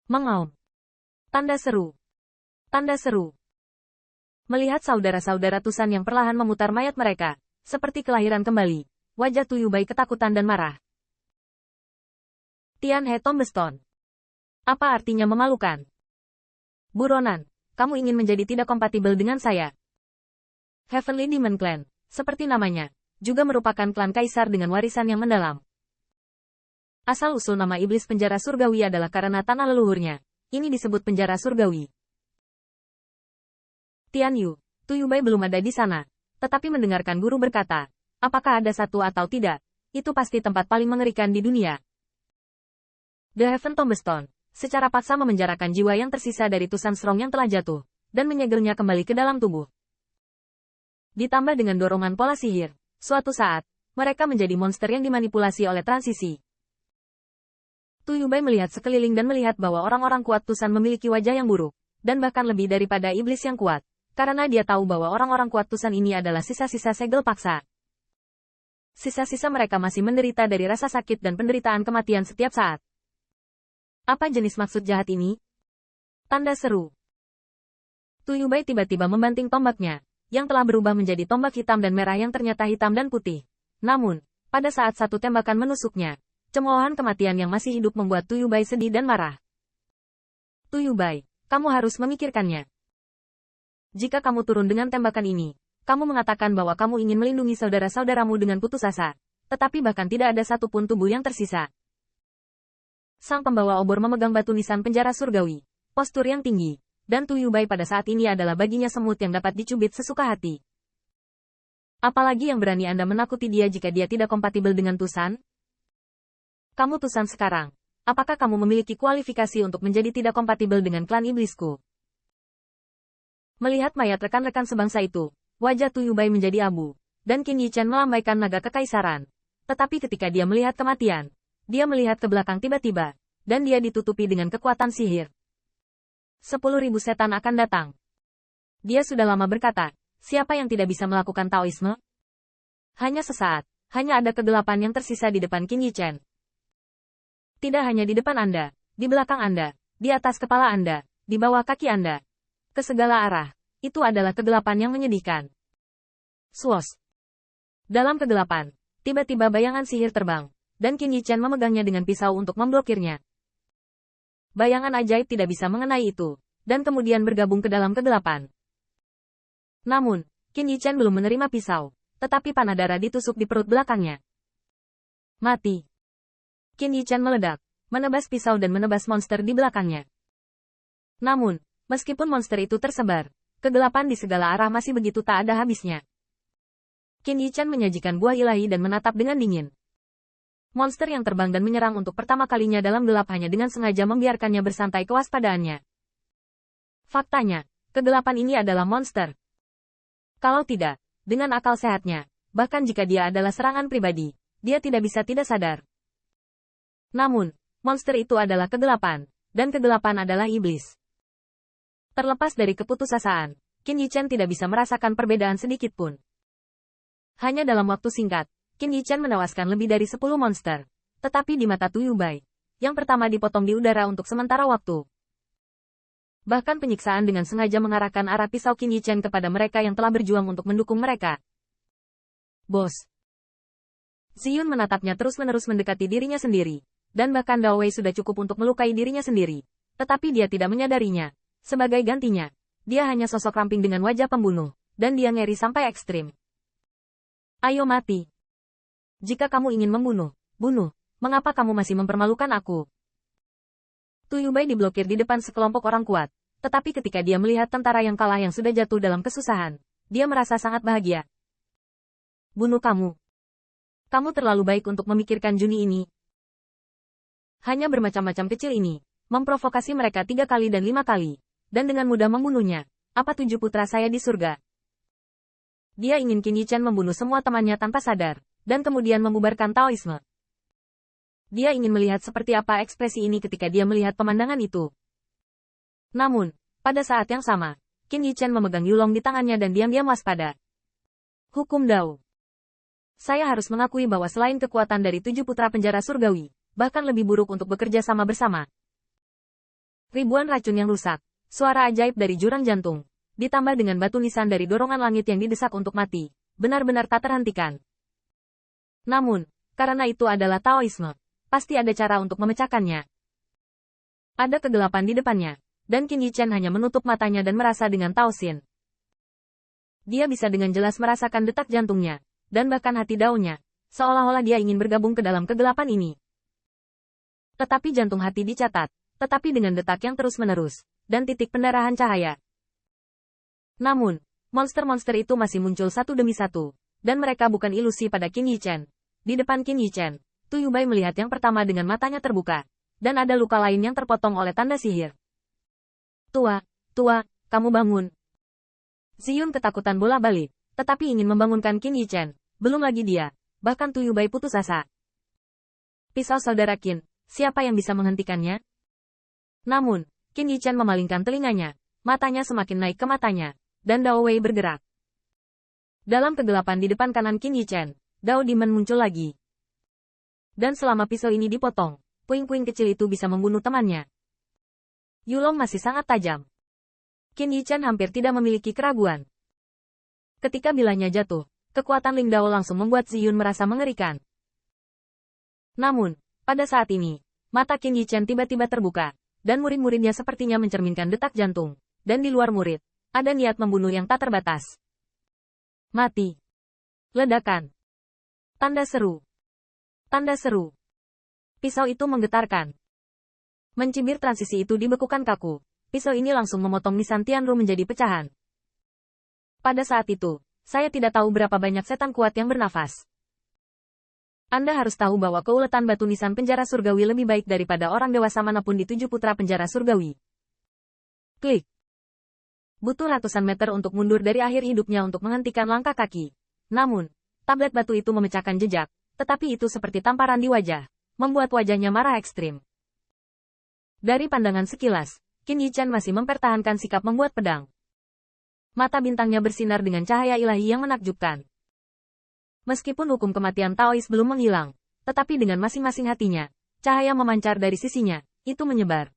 Mengaum. Tanda seru. Tanda seru. Melihat saudara-saudara Tusan yang perlahan memutar mayat mereka, seperti kelahiran kembali, wajah Tuyubai ketakutan dan marah. Tianhe Tombstone. Apa artinya memalukan? Buronan, kamu ingin menjadi tidak kompatibel dengan saya. Heavenly Demon Clan, seperti namanya, juga merupakan klan kaisar dengan warisan yang mendalam. Asal-usul nama iblis penjara surgawi adalah karena tanah leluhurnya. Ini disebut penjara surgawi. Tian Yu, Tuyubai belum ada di sana, tetapi mendengarkan guru berkata, apakah ada satu atau tidak, itu pasti tempat paling mengerikan di dunia. The Heaven Tombstone, secara paksa memenjarakan jiwa yang tersisa dari Tusan Strong yang telah jatuh, dan menyegelnya kembali ke dalam tubuh. Ditambah dengan dorongan pola sihir, suatu saat, mereka menjadi monster yang dimanipulasi oleh transisi. Tuyubai melihat sekeliling dan melihat bahwa orang-orang kuat Tusan memiliki wajah yang buruk, dan bahkan lebih daripada iblis yang kuat. Karena dia tahu bahwa orang-orang kuat Tusan ini adalah sisa-sisa segel paksa. Sisa-sisa mereka masih menderita dari rasa sakit dan penderitaan kematian setiap saat. Apa jenis maksud jahat ini? Tanda seru. Tuyubai tiba-tiba membanting tombaknya, yang telah berubah menjadi tombak hitam dan merah yang ternyata hitam dan putih. Namun, pada saat satu tembakan menusuknya, cemoohan kematian yang masih hidup membuat Tuyubai sedih dan marah. Tuyubai, kamu harus memikirkannya. Jika kamu turun dengan tembakan ini, kamu mengatakan bahwa kamu ingin melindungi saudara-saudaramu dengan putus asa, tetapi bahkan tidak ada satupun tubuh yang tersisa. Sang pembawa obor memegang batu nisan penjara surgawi, postur yang tinggi, dan Tuyubai pada saat ini adalah baginya semut yang dapat dicubit sesuka hati. Apalagi yang berani Anda menakuti dia jika dia tidak kompatibel dengan Tusan? Kamu Tusan sekarang, apakah kamu memiliki kualifikasi untuk menjadi tidak kompatibel dengan klan iblisku? Melihat mayat rekan-rekan sebangsa itu, wajah Tuyubai menjadi abu, dan Qin Yichen melambaikan naga kekaisaran. Tetapi ketika dia melihat kematian, dia melihat ke belakang tiba-tiba, dan dia ditutupi dengan kekuatan sihir. 10.000 setan akan datang. Dia sudah lama berkata, siapa yang tidak bisa melakukan Taoisme? Hanya sesaat, hanya ada kegelapan yang tersisa di depan Qin Yichen. Tidak hanya di depan Anda, di belakang Anda, di atas kepala Anda, di bawah kaki Anda. Ke segala arah, itu adalah kegelapan yang menyedihkan. Swos. Dalam kegelapan, tiba-tiba bayangan sihir terbang, dan Qin Yichen memegangnya dengan pisau untuk memblokirnya. Bayangan ajaib tidak bisa mengenai itu, dan kemudian bergabung ke dalam kegelapan. Namun, Qin Yichen belum menerima pisau, tetapi panah darah ditusuk di perut belakangnya. Mati. Qin Yichen meledak, menebas pisau dan menebas monster di belakangnya. Namun, meskipun monster itu tersebar, kegelapan di segala arah masih begitu tak ada habisnya. Qin Yichen menyajikan buah ilahi dan menatap dengan dingin. Monster yang terbang dan menyerang untuk pertama kalinya dalam gelap hanya dengan sengaja membiarkannya bersantai kewaspadaannya. Faktanya, kegelapan ini adalah monster. Kalau tidak, dengan akal sehatnya, bahkan jika dia adalah serangan pribadi, dia tidak bisa tidak sadar. Namun, monster itu adalah kegelapan, dan kegelapan adalah iblis. Terlepas dari keputusasaan, Qin Yichen tidak bisa merasakan perbedaan sedikit pun. Hanya dalam waktu singkat, Qin Yichen menewaskan lebih dari 10 monster. Tetapi di mata Tuyubai, yang pertama dipotong di udara untuk sementara waktu. Bahkan penyiksaan dengan sengaja mengarahkan arah pisau Qin Yichen kepada mereka yang telah berjuang untuk mendukung mereka. Bos. Ziyun menatapnya terus-menerus mendekati dirinya sendiri. Dan bahkan Dao Wei sudah cukup untuk melukai dirinya sendiri. Tetapi dia tidak menyadarinya. Sebagai gantinya, dia hanya sosok ramping dengan wajah pembunuh, dan dia ngeri sampai ekstrim. Ayo mati. Jika kamu ingin membunuh, bunuh. Mengapa kamu masih mempermalukan aku? Tuyubai diblokir di depan sekelompok orang kuat. Tetapi ketika dia melihat tentara yang kalah yang sudah jatuh dalam kesusahan, dia merasa sangat bahagia. Bunuh kamu. Kamu terlalu baik untuk memikirkan Juni ini. Hanya bermacam-macam kecil ini, memprovokasi mereka 3 kali dan 5 kali, dan dengan mudah membunuhnya. Apa 7 putra saya di surga? Dia ingin Qin Yichen membunuh semua temannya tanpa sadar, dan kemudian membubarkan Taoisme. Dia ingin melihat seperti apa ekspresi ini ketika dia melihat pemandangan itu. Namun, pada saat yang sama, Qin Yichen memegang Yulong di tangannya dan diam-diam waspada. Hukum Dao. Saya harus mengakui bahwa selain kekuatan dari 7 putra penjara surgawi, bahkan lebih buruk untuk bekerja sama bersama. Ribuan racun yang rusak, suara ajaib dari jurang jantung, ditambah dengan batu nisan dari dorongan langit yang didesak untuk mati, benar-benar tak terhentikan. Namun, karena itu adalah Taoisme, pasti ada cara untuk memecahkannya. Ada kegelapan di depannya, dan Qin Yichen hanya menutup matanya dan merasa dengan Tao Xin. Dia bisa dengan jelas merasakan detak jantungnya, dan bahkan hati Dao-nya, seolah-olah dia ingin bergabung ke dalam kegelapan ini. Tetapi jantung hati dicatat, tetapi dengan detak yang terus-menerus, dan titik pendarahan cahaya. Namun, monster-monster itu masih muncul satu demi satu, dan mereka bukan ilusi pada Qin Yichen. Di depan Qin Yichen, Tu Yubai melihat yang pertama dengan matanya terbuka, dan ada luka lain yang terpotong oleh tanda sihir. Tua, kamu bangun. Ziyun ketakutan bolak-balik, tetapi ingin membangunkan Qin Yichen. Belum lagi dia, bahkan Tu Yubai putus asa. Pisau saudara Qin, siapa yang bisa menghentikannya? Namun, Qin Yichen memalingkan telinganya, matanya semakin naik ke matanya, dan Dao Wei bergerak. Dalam kegelapan di depan kanan Qin Yichen, Dao Demon muncul lagi. Dan selama pisau ini dipotong, puing-puing kecil itu bisa membunuh temannya. Yulong masih sangat tajam. Qin Yichen hampir tidak memiliki keraguan. Ketika bilanya jatuh, kekuatan Ling Dao langsung membuat Ziyun merasa mengerikan. Namun, pada saat ini, mata Qin Yichen tiba-tiba terbuka, dan murid-muridnya sepertinya mencerminkan detak jantung, dan di luar murid, ada niat membunuh yang tak terbatas. Mati. Ledakan. Tanda seru. Tanda seru. Pisau itu menggetarkan. Mencibir transisi itu dibekukan kaku. Pisau ini langsung memotong nisan Tianru menjadi pecahan. Pada saat itu, saya tidak tahu berapa banyak setan kuat yang bernafas. Anda harus tahu bahwa keuletan batu nisan penjara surgawi lebih baik daripada orang dewasa manapun di 7 putra penjara surgawi. Klik. Butuh ratusan meter untuk mundur dari akhir hidupnya untuk menghentikan langkah kaki. Namun, tablet batu itu memecahkan jejak, tetapi itu seperti tamparan di wajah, membuat wajahnya marah ekstrim. Dari pandangan sekilas, Qin Yichen masih mempertahankan sikap membuat pedang. Mata bintangnya bersinar dengan cahaya ilahi yang menakjubkan. Meskipun hukum kematian Taois belum menghilang, tetapi dengan masing-masing hatinya, cahaya memancar dari sisinya, itu menyebar.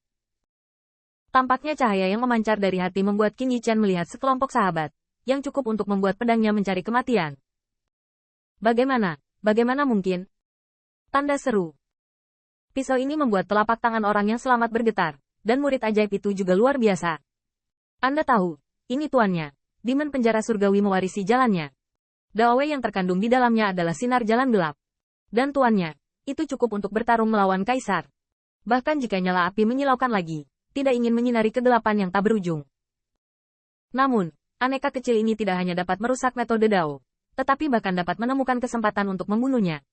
Tampaknya cahaya yang memancar dari hati membuat Qin Yichen melihat sekelompok sahabat, yang cukup untuk membuat pedangnya mencari kematian. Bagaimana mungkin? Tanda seru. Pisau ini membuat telapak tangan orang yang selamat bergetar, dan murid ajaib itu juga luar biasa. Anda tahu, ini tuannya, Demon penjara surgawi mewarisi jalannya. Dao Wei yang terkandung di dalamnya adalah sinar jalan gelap. Dan tuannya, itu cukup untuk bertarung melawan kaisar. Bahkan jika nyala api menyilaukan lagi, tidak ingin menyinari kegelapan yang tak berujung. Namun, aneka kecil ini tidak hanya dapat merusak metode Dao, tetapi bahkan dapat menemukan kesempatan untuk membunuhnya.